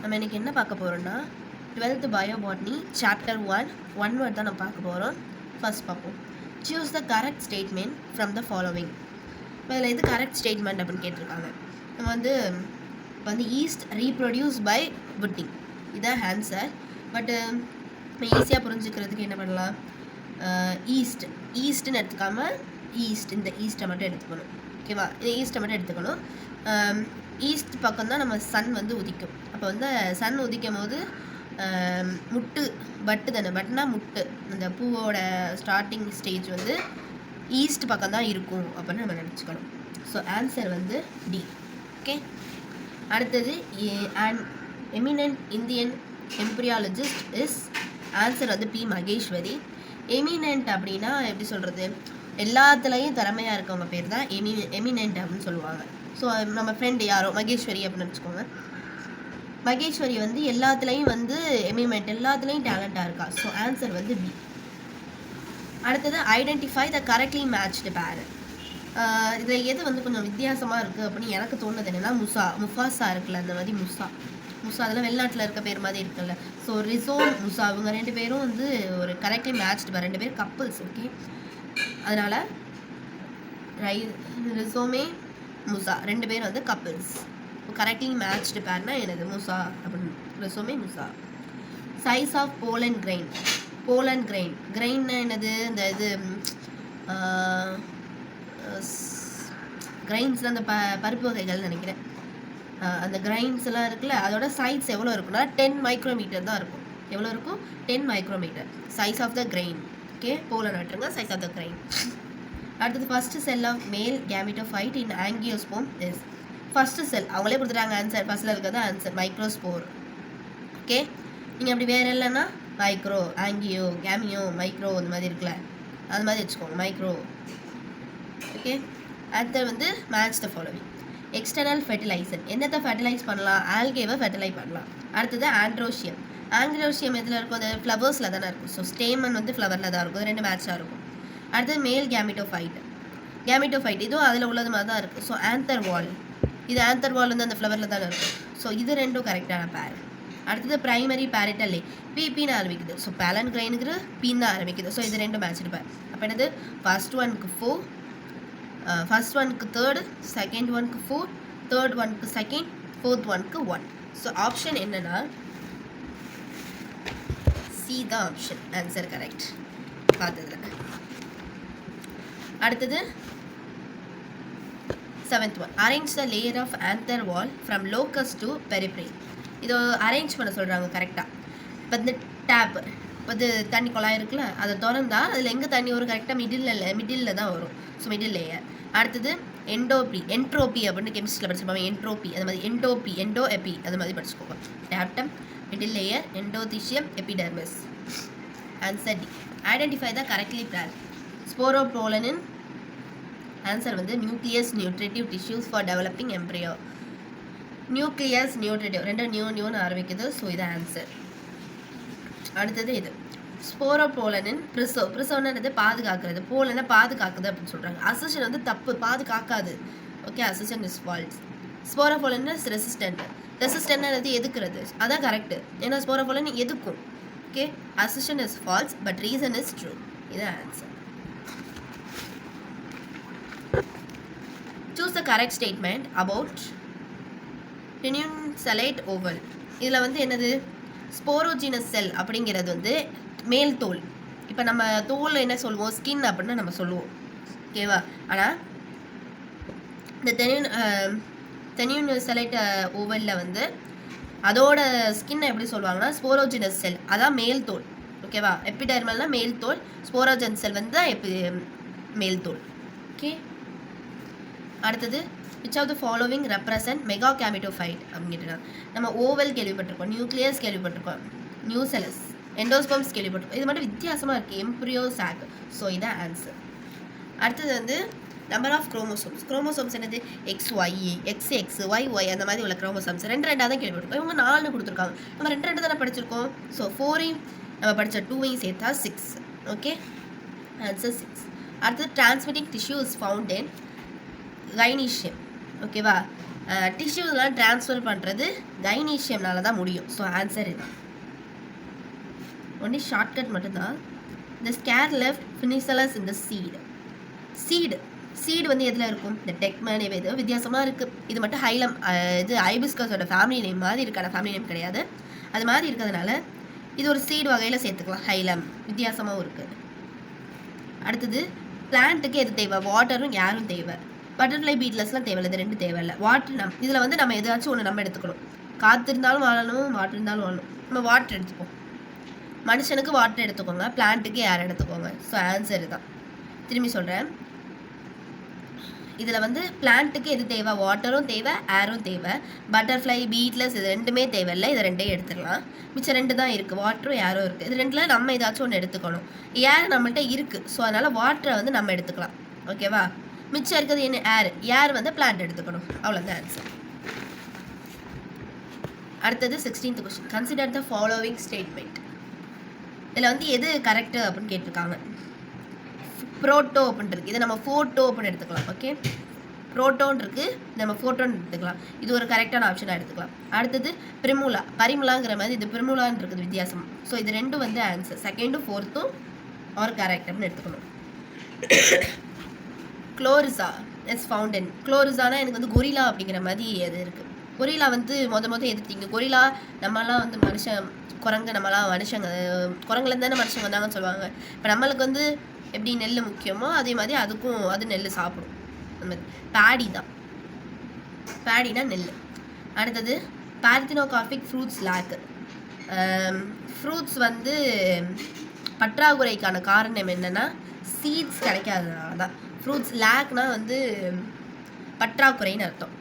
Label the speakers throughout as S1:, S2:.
S1: நம்ம இன்றைக்கி என்ன பார்க்க போகிறோம்னா 12th பயோபாட்னி சாப்டர் 1 வேர்ட் தான் நம்ம பார்க்க போகிறோம். ஃபர்ஸ்ட் பார்ப்போம். Choose the correct statement from the following. இதில் எது கரெக்ட் ஸ்டேட்மெண்ட் அப்படின்னு கேட்டிருக்காங்க. நம்ம வந்து ஈஸ்ட் ரீப்ரொடியூஸ் பை புட்டிங், இதான் ஆன்சர். பட்டு நம்ம ஈஸியாக புரிஞ்சுக்கிறதுக்கு என்ன பண்ணலாம், ஈஸ்ட்னு எடுத்துக்காமல் இந்த ஈஸ்ட்டை மட்டும் எடுத்துக்கணும். ஓகேவா, இந்த ஈஸ்ட்டை மட்டும் எடுத்துக்கணும். ஈஸ்ட் பக்கம் தான் நம்ம சன் வந்து உதிக்கும். அப்போ வந்து சன் உதிக்கும் போது பட்டு தானே, பட்டுனா முட்டு, அந்த பூவோட ஸ்டார்டிங் ஸ்டேஜ் வந்து ஈஸ்ட் பக்கம் தான் இருக்கும் அப்படின்னு நம்ம நினச்சிக்கணும். ஸோ ஆன்சர் வந்து டி. ஓகே, அடுத்தது and eminent Indian embryologist is, answer வந்து பி மகேஸ்வரி. எமினன்ட் அப்படின்னா எப்படி சொல்கிறது, எல்லாத்துலேயும் திறமையாக இருக்கவங்க பேர் தான் எமினன்ட் அப்படின்னு சொல்லுவாங்க. ஸோ நம்ம ஃப்ரெண்டு யாரோ மகேஸ்வரி அப்படின்னு வச்சுக்கோங்க. மகேஸ்வரி வந்து எல்லாத்துலேயும் வந்து எமினன்ட், எல்லாத்துலேயும் டேலண்ட்டாக இருக்கா. ஸோ ஆன்சர் வந்து பி. அடுத்தது ஐடென்டிஃபை த கரெக்ட்லி மேட்ச்டு பேர். இதில் எது வந்து கொஞ்சம் வித்தியாசமாக இருக்குது அப்படின்னு எனக்கு தோணுது என்னென்னா, முஃபாசா இருக்குல்ல, அந்த மாதிரி முசா அதெல்லாம் வெளிநாட்டில் இருக்க பேர் மாதிரி இருக்குல்ல. ஸோ ரிசோம், முசா, இவங்க ரெண்டு பேரும் வந்து ஒரு கரெக்ட்லி மேட்ச்டு பேர், ரெண்டு பேர் கப்புள்ஸ். ஓகே, அதனால் ரிசோமே முசா ரெண்டு பேர் வந்து கப்புள்ஸ். கரெக்ட்லி மேட்ச்டு பேர்னா எனது முசா அப்படின்னு, ரிசோமே முசா. சைஸ் ஆஃப் போலன் கிரெயின்னா என்னது, இந்த இது கிரைன்ஸ், அந்த பருப்பு வகைகள் நினைக்கிறேன். அந்த கிரைன்ஸ் எல்லாம் இருக்குல்ல, அதோட சைஸ் எவ்வளோ இருக்குன்னா 10 மைக்ரோமீட்டர் தான் இருக்கும். எவ்வளோ இருக்கும், 10 micrometre size of the grain. Okay, pollen ஆட்டுருங்க, சைஸ் ஆஃப் த கிரெயின். அடுத்தது first cell of male gametophyte in angiosperm is, first cell அவங்களே கொடுத்துட்டாங்க ஆன்சர், ஃபர்ஸ்ட்டில் இருக்கிறது ஆன்சர் மைக்ரோஸ்போர். ஓகே, நீங்கள் அப்படி வேறு இல்லைன்னா மைக்ரோ, ஆங்கியோ, கேமியோ, மைக்ரோ அந்த மாதிரி இருக்குல்ல, அது மாதிரி வச்சுக்கோங்க, மைக்ரோ. ஓகே, அடுத்தது வந்து match the following. External fertiliser, என்னத்தை ஃபெர்டிலைஸ் பண்ணலாம், ஆல்கேவை ஃபெர்டிலைஸ் பண்ணலாம். அடுத்தது ஆண்ட்ரோஷியம் எதில் இருக்கும், அது ஃப்ளவர்ஸில் தானே இருக்கும். ஸோ ஸ்டேமன் வந்து ஃப்ளவரில் தான் இருக்கும், ரெண்டு மேட்சாக இருக்கும். அடுத்தது மேல் கேமிட்டோஃபைட், இதுவும் அதில் உள்ளது மாதிரி தான் இருக்குது. ஸோ ஆந்தர் வால், இது ஆந்தர் வால் வந்து அந்த ஃப்ளவரில் தானே இருக்கும். ஸோ இது ரெண்டும் கரெக்டான பேர். அடுத்தது ப்ரைமரி பேரிட்டல் பின்னு ஆரம்பிக்குது. ஸோ பேலன் கிரைனுக்கு பின்னு ஆரம்பிக்குது. ஸோ இது ரெண்டும் மேட்ச் இருப்பேன். அப்போ என்னது, ஃபர்ஸ்ட் ஒனுக்கு 4, ஃபர்ஸ்ட் ஒனுக்கு 3, செகண்ட் ஒனுக்கு 4, தேர்ட் ஒனுக்கு 2, ஃபோர்த் ஒனுக்கு 1. ஸோ ஆப்ஷன் என்னன்னா சி தான் ஆப்ஷன், ஆன்சர் கரெக்ட் பார்த்ததுல. அடுத்தது 7th one, arrange the layer of anther wall from locus to periphery. இதை அரேஞ்ச் பண்ண சொல்கிறாங்க கரெக்டாக. இப்போ இந்த டேப், இப்போ இது தண்ணி குழாய் இருக்குல்ல, அதை திறந்தா அதில் எங்கே தண்ணி வரும், கரெக்டாக மிடில் தான் வரும். So middle layer. அடுத்தது என்ட்ரோபி அப்படின்னு கெமிஸ்ட்ரியில் படிச்சிருப்பாங்க, என்ட்ரோபி, அது மாதிரி எண்டோ எபி அது மாதிரி படிச்சுக்கோங்க. Tapetum, middle layer, endothecium, epidermis. Answer D. Identify the correctly plan. ஸ்போரோபோலனின் ஆன்சர் வந்து nucleus nutritive tissues for developing embryo. Nucleus nutritive ரெண்டும் நியூன்னு ஆரம்பிக்குது. ஸோ இது ஆன்சர். அடுத்தது இது ஸ்போரோபோலனின் ப்ரிசோனது பாதுகாக்கிறது, போலனை பாதுகாக்குது அப்படின்னு சொல்கிறாங்க. அசஷன் வந்து தப்பு, பாதுகாக்காது. Okay, assertion is false. Sporopollenin is resistant எதுக்குறது, அதான் கரெக்டு. ஏன்னா ஸ்போரோபோலன் எதுக்கும். Okay, assertion is false but reason is true. இது answer. Choose the correct statement about penicillate ovule. இதில் வந்து என்னது, ஸ்போரோஜினஸ் செல் அப்படிங்கிறது வந்து மேல் தோல். இப்போ நம்ம தோல் என்ன சொல்லுவோம், ஸ்கின் அப்படின்னு நம்ம சொல்லுவோம். ஓகேவா, ஆனால் இந்த தெனின்சலேட் ஓவலில் வந்து அதோட ஸ்கின்னை எப்படி சொல்லுவாங்கன்னா ஸ்போரோஜினஸ் செல், அதான் மேல் தோல். ஓகேவா, எபிடெர்மல்னா மேல் தோல், ஸ்போரோஜன் செல் வந்து மேல் தோல். ஓகே, அடுத்தது which of the following represent mega gametophyte அப்படின்ட்டு நம்ம ஓவல் கேள்விப்பட்டிருக்கோம், நியூக்ளியஸ் கேள்விப்பட்டிருக்கோம், நியூசெலஸ், எண்டோஸ்பம்ஸ் கேள்விப்பட்டிருக்கோம். இது மட்டும் வித்தியாசமாக இருக்குது, எம்ப்ரியோ சாக். ஸோ இதான் ஆன்சர். அடுத்தது வந்து நம்பர் ஆஃப் குரோமோசோம்ஸ் என்னது, XY, XX, YY அந்த மாதிரி உள்ள குரோமோசோம்ஸ் ரெண்டாக தான் கேள்விப்பட்டிருக்கோம். இவங்க 4 கொடுத்துருக்காங்க, நம்ம ரெண்டு தானே படிச்சிருக்கோம். ஸோ 4ஐயும் நம்ம படித்த 2ஐயும் சேர்த்தா 6. Okay, answer 6. அடுத்தது transmitting tissue is found in கைனீஷியம். ஓகேவா, டிஷ்யூலாம் ட்ரான்ஸ்ஃபர் பண்ணுறது கைனீஷியம்னால தான் முடியும். ஸோ ஆன்சர் இதுதான். ஒன்லி ஷார்ட்கட் மட்டும்தான். இந்த ஸ்கேர் லெஃப்ட் ஃபினிசலஸ் இந்த சீடு வந்து எதில் இருக்கும்? இந்த டெக்மேன். ஏதோ வித்தியாசமாக இருக்குது. இது மட்டும் ஹைலம் இது ஐபிஸ்கஸோட ஃபேமிலி நேம் மாதிரி இருக்கான ஃபேமிலி நேம் கிடையாது. அது மாதிரி இருக்கிறதுனால இது ஒரு சீடு வகையில் சேர்த்துக்கலாம். ஹைலம் வித்தியாசமாகவும் இருக்குது. அடுத்தது பிளான்ட்டுக்கு எது தேவை? வாட்டரும் ஏரும் தேவை. பட்டர்ஃப்ளை பீட்லஸ்லாம் தேவையில்லை. இது ரெண்டு தேவையில்லை. வாட்டர் இதில் வந்து நம்ம எதாச்சும் ஒன்று நம்ம எடுத்துக்கணும். காற்று இருந்தாலும் வாழணும், வாட்டர் இருந்தாலும் வாழணும். நம்ம வாட்டர் எடுத்துப்போம். மனுஷனுக்கு வாட்டர் எடுத்துக்கோங்க, பிளான்ட்டுக்கு ஏர் எடுத்துக்கோங்க. ஸோ ஆன்சர் தான். திரும்பி சொல்கிறேன். இதில் வந்து பிளான்ட்டுக்கு எது தேவை? வாட்டரும் தேவை, ஏரும் தேவை. பட்டர்ஃப்ளை பீட்லஸ் இது ரெண்டுமே தேவையில்லை. இது ரெண்டையும் எடுத்துக்கலாம். மிச்சம் ரெண்டு தான் இருக்குது, வாட்டரும் ஏரும் இருக்குது. இது ரெண்டில் நம்ம ஏதாச்சும் ஒன்று எடுத்துக்கணும். ஏர் நம்மள்கிட்ட இருக்குது. ஸோ அதனால் வாட்டரை வந்து நம்ம எடுத்துக்கலாம். ஓகேவா? மிச்சம் இருக்கிறது என்ன? ஏர் வந்து பிளான்ட் எடுத்துக்கணும். அவ்வளோதான் ஆன்சர். அடுத்தது 16th question. Consider the following statement. இதில் வந்து எது கரெக்டு அப்படின்னு கேட்டிருக்காங்க. ப்ரோட்டோ அப்படின்னு இருக்குது. இதை நம்ம ஃபோட்டோ அப்படின்னு எடுத்துக்கலாம். ஓகே, ப்ரோட்டோன் இருக்குது, நம்ம ஃபோட்டோன்னு எடுத்துக்கலாம். இது ஒரு கரெக்டான ஆப்ஷனாக எடுத்துக்கலாம். அடுத்தது பரிமுலாங்கிற மாதிரி இது பிரிமுலான்னு இருக்குது வித்தியாசம். ஸோ இது ரெண்டும் வந்து ஆன்சர். செகண்டும் ஃபோர்த்தும் ஆர் கரெக்ட் அப்படின்னு எடுத்துக்கணும். குளோரிசா எஸ் ஃபவுண்டன். குளோரிசானா எனக்கு வந்து கொரிலா அப்படிங்கிற மாதிரி அது இருக்குது. கொரிலா வந்து மொதல் எதிர்த்தீங்க. கொரிலா நம்மலாம் வந்து மனுஷன், குரங்கு நம்மளாம் மனுஷங்க, குரங்குலேருந்து தானே மனுஷங்க வந்தாங்கன்னு சொல்லுவாங்க. இப்போ நம்மளுக்கு வந்து எப்படி நெல் முக்கியமோ அதே மாதிரி அதுக்கும் அது நெல் சாப்பிடும். அந்த மாதிரி பேடினா நெல். அடுத்தது பார்த்தினோகார்பிக் ஃப்ரூட்ஸ் லேக். ஃப்ரூட்ஸ் வந்து பற்றாக்குறைக்கான காரணம் என்னென்னா சீட்ஸ் கிடைக்காதனால தான். ஃப்ரூட்ஸ் லேக்னா வந்து பற்றாக்குறைன்னு அர்த்தம்.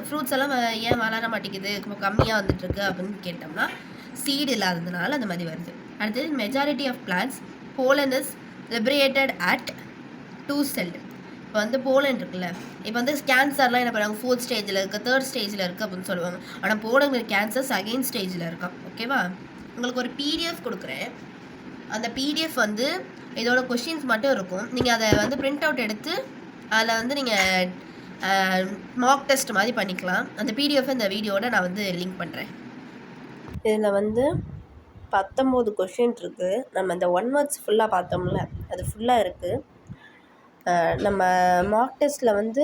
S1: ஃப்ரூட்ஸ் எல்லாம் ஏன் வளர மாட்டேங்குது, இப்போ கம்மியாக வந்துட்டுருக்கு அப்படின்னு கேட்டோம்னா சீடு இல்லாததுனால அந்த மாதிரி வருது. அடுத்தது majority of plants pollen is liberated at 2 cell. இப்போ வந்து போலன் இருக்குல்ல, இப்போ வந்து கேன்சர்லாம் என்ன பண்ணுவாங்க, 4th ஸ்டேஜில் இருக்குது, 3rd ஸ்டேஜில் இருக்குது அப்படின்னு சொல்லுவாங்க. ஆனால் போலங்கிற கேன்சர் 2nd ஸ்டேஜில் இருக்கான். ஓகேவா? உங்களுக்கு ஒரு பிடிஎஃப் கொடுக்குறேன். அந்த பிடிஎஃப் வந்து இதோட கொஷின்ஸ் மட்டும் இருக்கும். நீங்கள் அதை வந்து பிரிண்ட் அவுட் எடுத்து அதில் வந்து நீங்கள் மார்க் டெஸ்ட் மாதிரி பண்ணிக்கலாம். அந்த பிடிஎஃப் இந்த வீடியோட நான் வந்து லிங்க் பண்ணுறேன். இதில் வந்து 19 கொஷின் இருக்குது. நம்ம இந்த 1 words ஃபுல்லாக பார்த்தோம்ல, அது ஃபுல்லாக இருக்குது. நம்ம மார்க் டெஸ்ட்டில் வந்து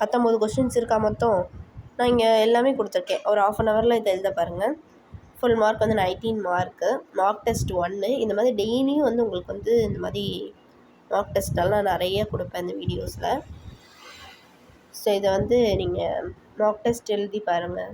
S1: 19 கொஷின்ஸ் இருக்கா மொத்தம். நான் இங்கே எல்லாமே கொடுத்துருக்கேன். ஒரு 1/2 hourல இதை எழுத பாருங்கள். ஃபுல் மார்க் வந்து 19 மார்க்கு. Mark test 1. இந்த மாதிரி டெய்லியும் வந்து உங்களுக்கு வந்து இந்த மாதிரி மார்க் டெஸ்ட்டெல்லாம் நிறைய கொடுப்பேன் இந்த வீடியோஸில். ஸோ இதை வந்து நீங்கள் மார்க் டெஸ்ட் எழுதி பாருங்கள்.